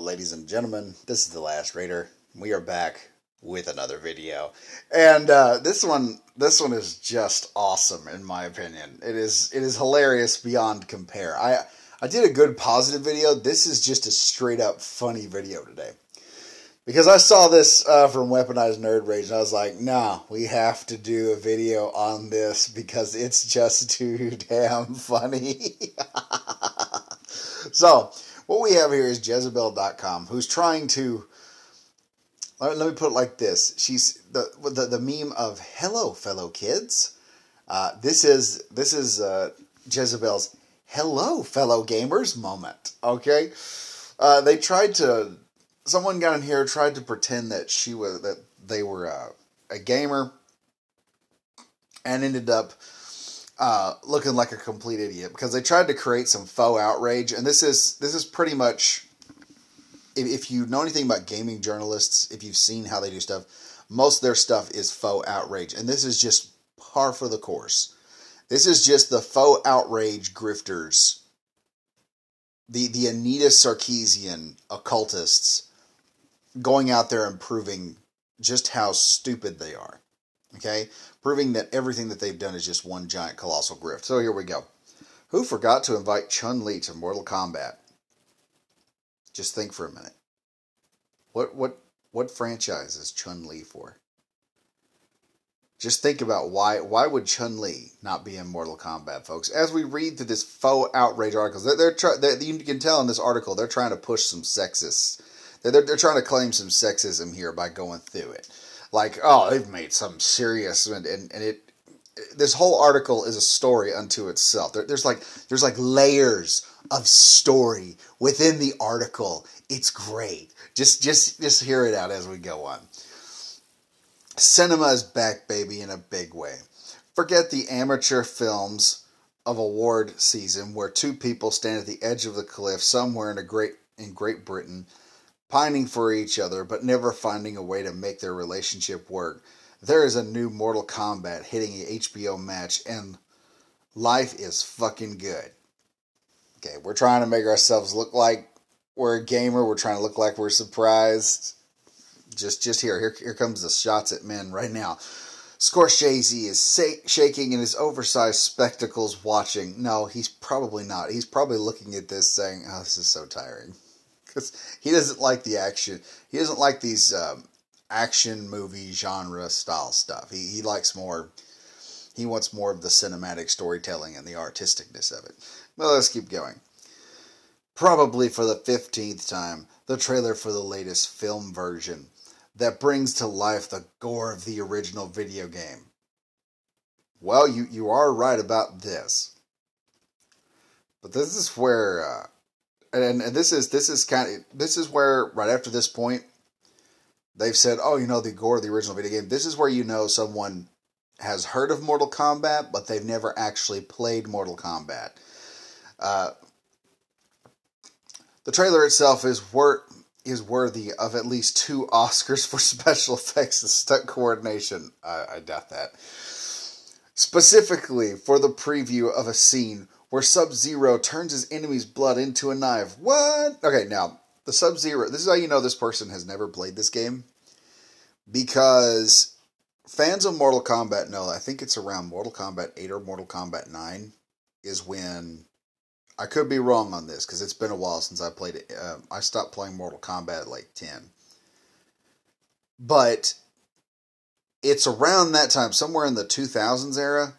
ladies and gentlemen, this is The Last Raider. We are back with another video, and this one is just awesome in my opinion. It is hilarious beyond compare. I did a good positive video. This is just a straight up funny video today because I saw this from Weaponized Nerd Rage, and I was like, nah, we have to do a video on this because it's just too damn funny. So, what we have here is Jezabel.com, who's trying to, let me put it like this. She's the meme of, hello, fellow kids. This is Jezabel's hello, fellow gamers moment, okay? Someone got in here, tried to pretend that they were a gamer, and ended up looking like a complete idiot because they tried to create some faux outrage, and this is pretty much, if you know anything about gaming journalists, if you've seen how they do stuff, most of their stuff is faux outrage, and this is just par for the course. This is just the faux outrage grifters, the Anita Sarkeesian occultists going out there and proving just how stupid they are. Okay? Proving that everything that they've done is just one giant colossal grift. So here we go. Who forgot to invite Chun-Li to Mortal Kombat? Just think for a minute. What franchise is Chun-Li for? Just think about why would Chun-Li not be in Mortal Kombat, folks? As we read through this faux outrage articles, you can tell in this article they're trying to push some sexist. They're trying to claim some sexism here by going through it. Like, oh, they've made some serious, this whole article is a story unto itself. There's like layers of story within the article. It's great. Just hear it out as we go on. Cinema is back, baby, in a big way. Forget the amateur films of award season where two people stand at the edge of the cliff somewhere in Great Britain, pining for each other, but never finding a way to make their relationship work. There is a new Mortal Kombat hitting an HBO match, and life is fucking good. Okay, we're trying to make ourselves look like we're a gamer. We're trying to look like we're surprised. Just here comes the shots at men right now. Scorsese is shaking in his oversized spectacles watching. No, he's probably not. He's probably looking at this saying, oh, this is so tiring. Because he doesn't like the action. He doesn't like these action movie genre style stuff. He likes more. He wants more of the cinematic storytelling and the artisticness of it. Well, let's keep going. Probably for the 15th time, the trailer for the latest film version that brings to life the gore of the original video game. Well, you are right about this. But this is where. And this is where, right after this point, they've said, oh, the gore of the original video game. This is where someone has heard of Mortal Kombat, but they've never actually played Mortal Kombat. The trailer itself is worthy of at least 2 Oscars for special effects and stunt coordination. I doubt that. Specifically for the preview of a scene where Sub-Zero turns his enemy's blood into a knife. What? Okay, now, the Sub-Zero, this is how you know this person has never played this game. Because fans of Mortal Kombat know, I think it's around Mortal Kombat 8 or Mortal Kombat 9, is when, I could be wrong on this, because it's been a while since I played it. I stopped playing Mortal Kombat at like 10. But, it's around that time, somewhere in the 2000s era,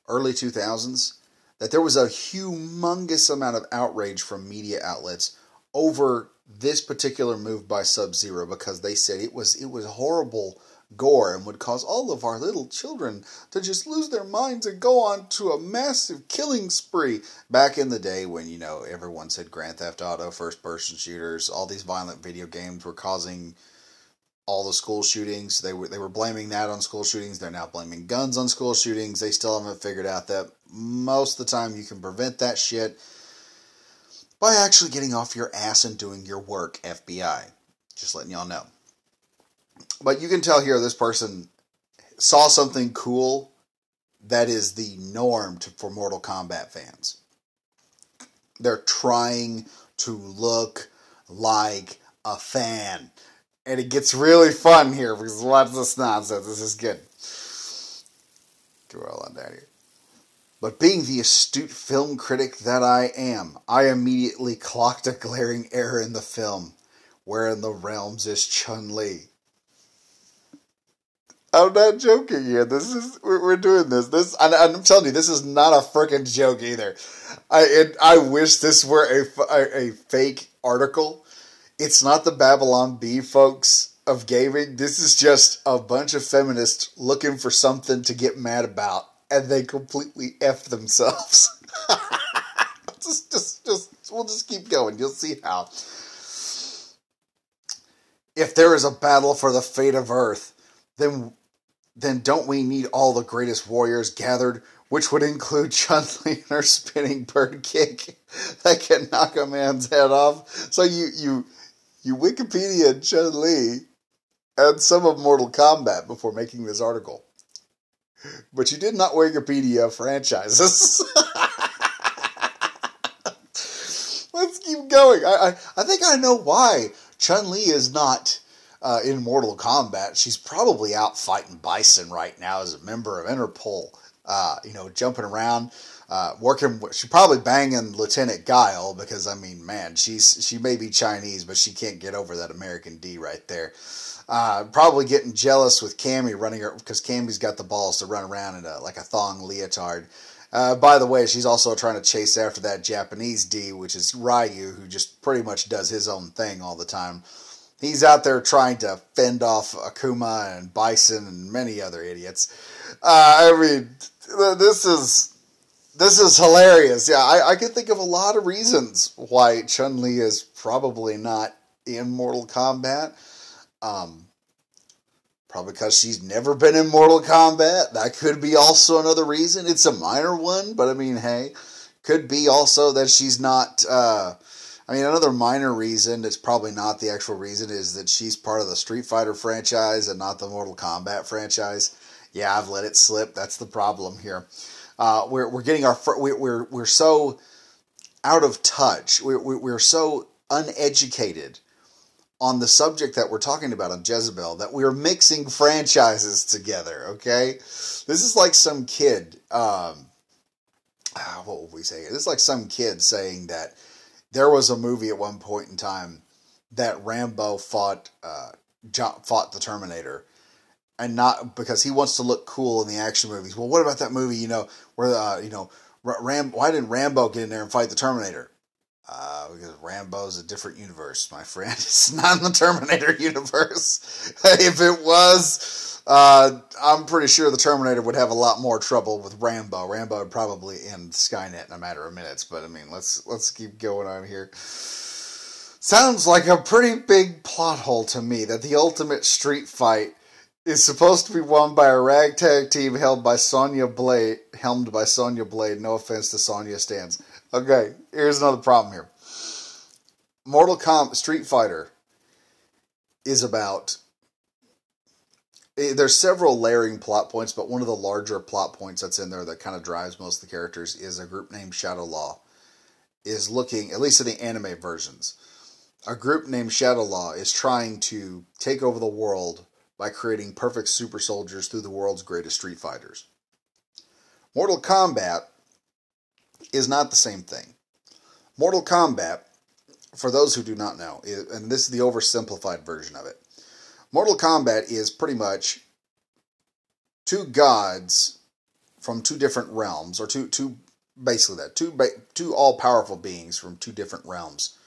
early 2000s, that there was a humongous amount of outrage from media outlets over this particular move by Sub-Zero because they said it was horrible gore and would cause all of our little children to just lose their minds and go on to a massive killing spree. Back in the day when, everyone said Grand Theft Auto, first-person shooters, all these violent video games were causing all the school shootings. They were blaming that on school shootings. They're now blaming guns on school shootings. They still haven't figured out that most of the time you can prevent that shit by actually getting off your ass and doing your work, FBI. Just letting y'all know. But you can tell here this person saw something cool that is the norm for Mortal Kombat fans. They're trying to look like a fan. And it gets really fun here because lots of this nonsense. This is good. Go all on down here. But being the astute film critic that I am, I immediately clocked a glaring error in the film. Where in the realms is Chun-Li? I'm not joking here. We're doing this. I'm telling you, this is not a freaking joke either. I wish this were a fake article. It's not the Babylon Bee, folks, of gaming. This is just a bunch of feminists looking for something to get mad about, and they completely F themselves. We'll just keep going. You'll see how. If there is a battle for the fate of Earth, then don't we need all the greatest warriors gathered, which would include Chun-Li and her spinning bird kick that can knock a man's head off? So you Wikipedia Chun-Li and some of Mortal Kombat before making this article. But you did not Wikipedia franchises. Let's keep going. I think I know why Chun-Li is not in Mortal Kombat. She's probably out fighting Bison right now as a member of Interpol. Jumping around, working. She's probably banging Lieutenant Guile because man, she may be Chinese, but she can't get over that American D right there. Probably getting jealous with Cammy running her because Cammy's got the balls to run around in like a thong leotard. By the way, she's also trying to chase after that Japanese D, which is Ryu, who just pretty much does his own thing all the time. He's out there trying to fend off Akuma and Bison and many other idiots. This is hilarious. Yeah, I can think of a lot of reasons why Chun-Li is probably not in Mortal Kombat. Probably because she's never been in Mortal Kombat. That could be also another reason. It's a minor one, but hey, could be also that she's not. Another minor reason, it's probably not the actual reason, is that she's part of the Street Fighter franchise and not the Mortal Kombat franchise. Yeah, I've let it slip. That's the problem here. We're getting we're so out of touch. We're so uneducated on the subject that we're talking about on Jezabel that we're mixing franchises together. Okay, this is like some kid. What would we say? This is like some kid saying that there was a movie at one point in time that Rambo fought the Terminator, and not because he wants to look cool in the action movies. Well, what about that movie? Where why didn't Rambo get in there and fight the Terminator? Because Rambo's a different universe, my friend. It's not in the Terminator universe. If it was, I'm pretty sure the Terminator would have a lot more trouble with Rambo. Rambo would probably end Skynet in a matter of minutes. But let's keep going on here. Sounds like a pretty big plot hole to me that the ultimate street fight is supposed to be won by a ragtag team helmed by Sonya Blade. No offense to Sonya Stans. Okay, here's another problem here. Mortal Kombat Street Fighter is about. There's several layering plot points, but one of the larger plot points that's in there that kind of drives most of the characters is a group named Shadow Law is looking, at least in the anime versions, a group named Shadow Law is trying to take over the world by creating perfect super soldiers through the world's greatest street fighters. Mortal Kombat is not the same thing. Mortal Kombat, for those who do not know, and this is the oversimplified version of it, Mortal Kombat is pretty much two gods from two different realms, or two all-powerful beings from two different realms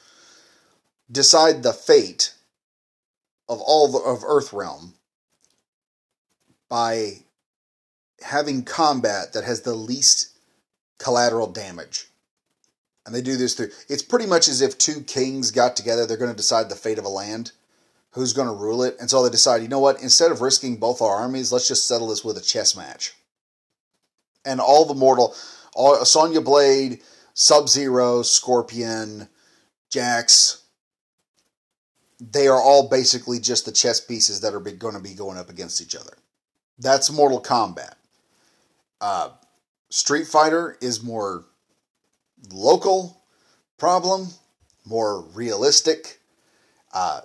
decide the fate of of Earth realm by having combat that has the least collateral damage. And they do this through... It's pretty much as if two kings got together. They're going to decide the fate of a land. Who's going to rule it. And so they decide, you know what? Instead of risking both our armies, let's just settle this with a chess match. And all the Sonya Blade, Sub-Zero, Scorpion, Jax... They are all basically just the chess pieces that are going to be going up against each other. That's Mortal Kombat. Street Fighter is more local problem, more realistic,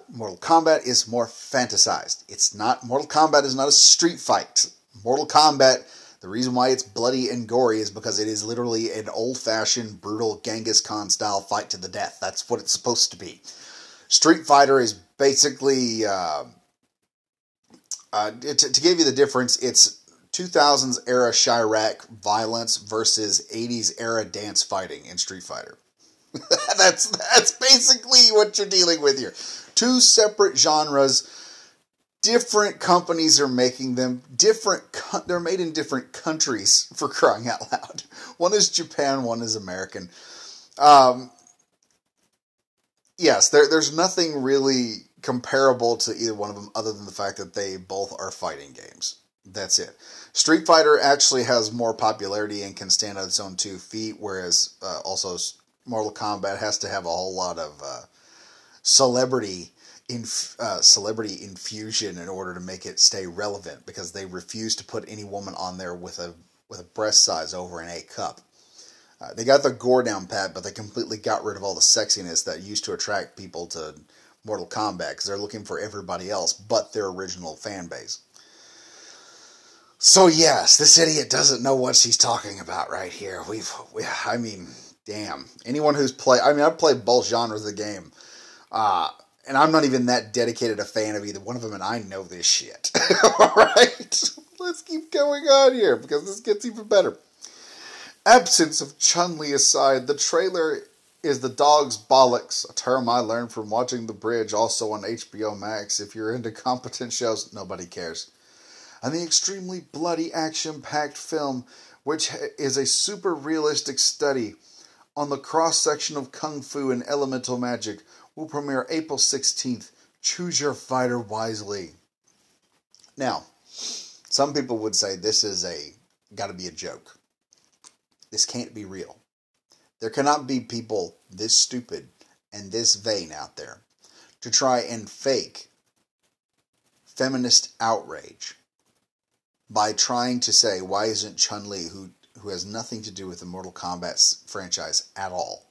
Mortal Kombat is more fantasized. Mortal Kombat is not a street fight. Mortal Kombat, the reason why it's bloody and gory is because it is literally an old-fashioned, brutal Genghis Khan style fight to the death. That's what it's supposed to be. Street Fighter is basically, to give you the difference, it's 2000s era Chirac violence versus 80s era dance fighting in Street Fighter. That's basically what you're dealing with here. Two separate genres. Different companies are making them. They're made in different countries, for crying out loud. One is Japan, one is American. Yes, there's nothing really comparable to either one of them other than the fact that they both are fighting games. That's it. Street Fighter actually has more popularity and can stand on its own 2 feet, whereas also Mortal Kombat has to have a whole lot of celebrity infusion in order to make it stay relevant, because they refuse to put any woman on there with a breast size over an A cup. They got the gore down pat, but they completely got rid of all the sexiness that used to attract people to Mortal Kombat, because they're looking for everybody else but their original fan base. So yes, this idiot doesn't know what she's talking about right here. I mean, damn. Anyone who's I've played both genres of the game. And I'm not even that dedicated a fan of either one of them, and I know this shit. Alright? Let's keep going on here, because this gets even better. Absence of Chun-Li aside, the trailer is the dog's bollocks, a term I learned from watching The Bridge, also on HBO Max. If you're into competent shows, nobody cares. And the extremely bloody, action-packed film, which is a super realistic study on the cross-section of Kung Fu and elemental magic, will premiere April 16th. Choose your fighter wisely. Now, some people would say this is gotta be a joke. This can't be real. There cannot be people this stupid and this vain out there to try and fake feminist outrage by trying to say, why isn't Chun-Li, who has nothing to do with the Mortal Kombat franchise at all,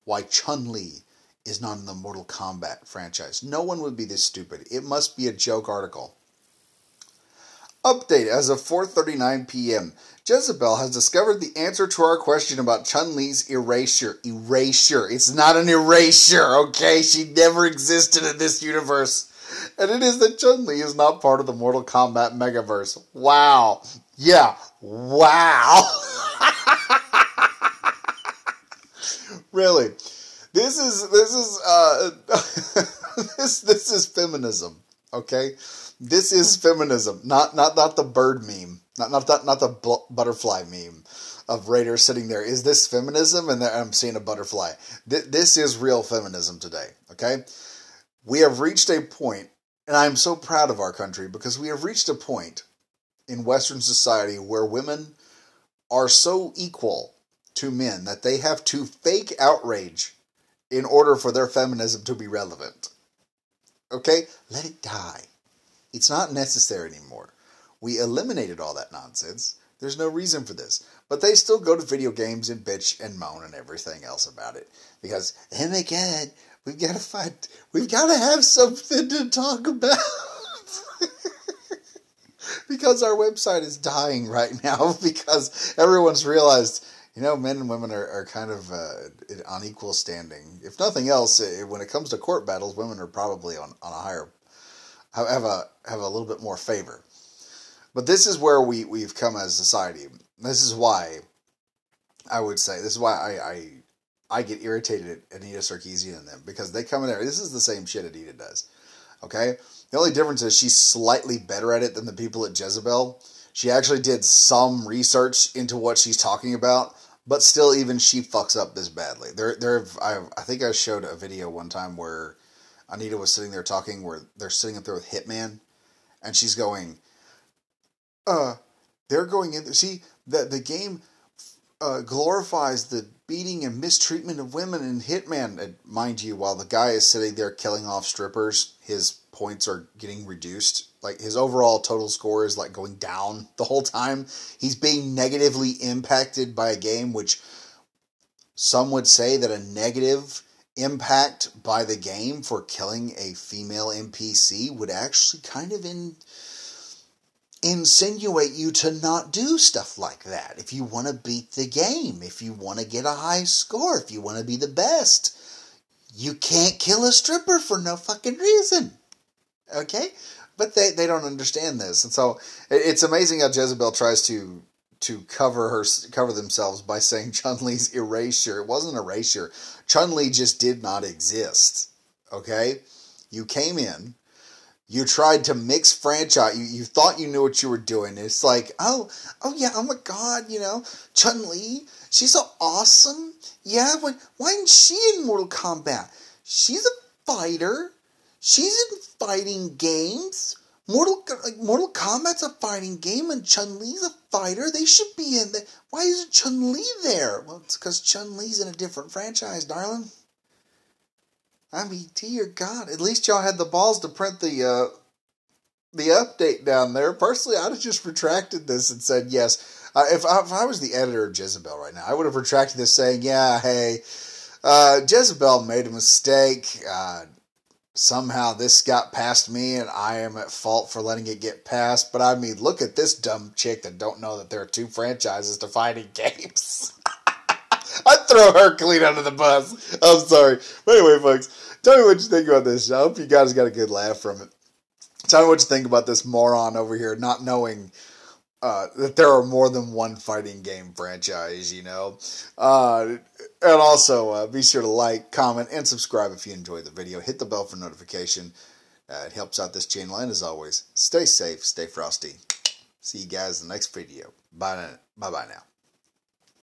why Chun-Li is not in the Mortal Kombat franchise? No one would be this stupid. It must be a joke article. Update as of 4:39 p.m. Jezabel has discovered the answer to our question about Chun-Li's erasure. Erasure. It's not an erasure, okay? She never existed in this universe. And it is that Chun-Li is not part of the Mortal Kombat megaverse. Wow. Yeah. Wow. Really. This is feminism, okay? This is feminism, not the bird meme, not the butterfly meme of Raider sitting there. Is this feminism? And I'm seeing a butterfly. This is real feminism today, okay? We have reached a point, and I'm so proud of our country, because we have reached a point in Western society where women are so equal to men that they have to fake outrage in order for their feminism to be relevant. Okay? Let it die. It's not necessary anymore. We eliminated all that nonsense. There's no reason for this. But they still go to video games and bitch and moan and everything else about it. Because, oh my god, we've got to fight. We've got to have something to talk about. Because our website is dying right now. Because everyone's realized, men and women are kind of on equal standing. If nothing else, when it comes to court battles, women are probably on a higher, have a little bit more favor. But this is where we've come as a society. This is why I get irritated at Anita Sarkeesian and them, because they come in there. This is the same shit Anita does. Okay? The only difference is she's slightly better at it than the people at Jezabel. She actually did some research into what she's talking about, but still, even she fucks up this badly. I think I showed a video one time where Anita was sitting there talking, where they're sitting up there with Hitman, and she's going, they're going in. See, the game glorifies the beating and mistreatment of women in Hitman. And mind you, while the guy is sitting there killing off strippers, his points are getting reduced. Like, his overall total score is like going down the whole time. He's being negatively impacted by a game, which some would say that a negative impact by the game for killing a female NPC would actually kind of insinuate you to not do stuff like that. If you want to beat the game, if you want to get a high score, if you want to be the best, you can't kill a stripper for no fucking reason. Okay? But they don't understand this. And so it's amazing how Jezabel tries to cover themselves by saying Chun-Li's erasure. It wasn't erasure. Chun-Li just did not exist. Okay? You came in, you tried to mix franchise. You thought you knew what you were doing. It's like, oh yeah, oh my God, Chun-Li, she's so awesome. Yeah, why isn't she in Mortal Kombat? She's a fighter. She's in fighting games. Mortal Kombat's a fighting game, and Chun-Li's a fighter. They should be in there. Why isn't Chun-Li there? Well, it's because Chun-Li's in a different franchise, darling. I mean, dear God, at least y'all had the balls to print the update down there. Personally, I'd have just retracted this and said yes. If I was the editor of Jezabel right now, I would have retracted this saying, yeah, hey, Jezabel made a mistake. Somehow this got past me and I am at fault for letting it get past. But I mean, look at this dumb chick that don't know that there are 2 franchises to fighting games. I'd throw her clean under the bus. I'm sorry. But anyway, folks, tell me what you think about this. I hope you guys got a good laugh from it. Tell me what you think about this moron over here not knowing that there are more than one fighting game franchise, And also, be sure to like, comment, and subscribe if you enjoyed the video. Hit the bell for notification. It helps out this channel. And as always, stay safe, stay frosty. See you guys in the next video. Bye now.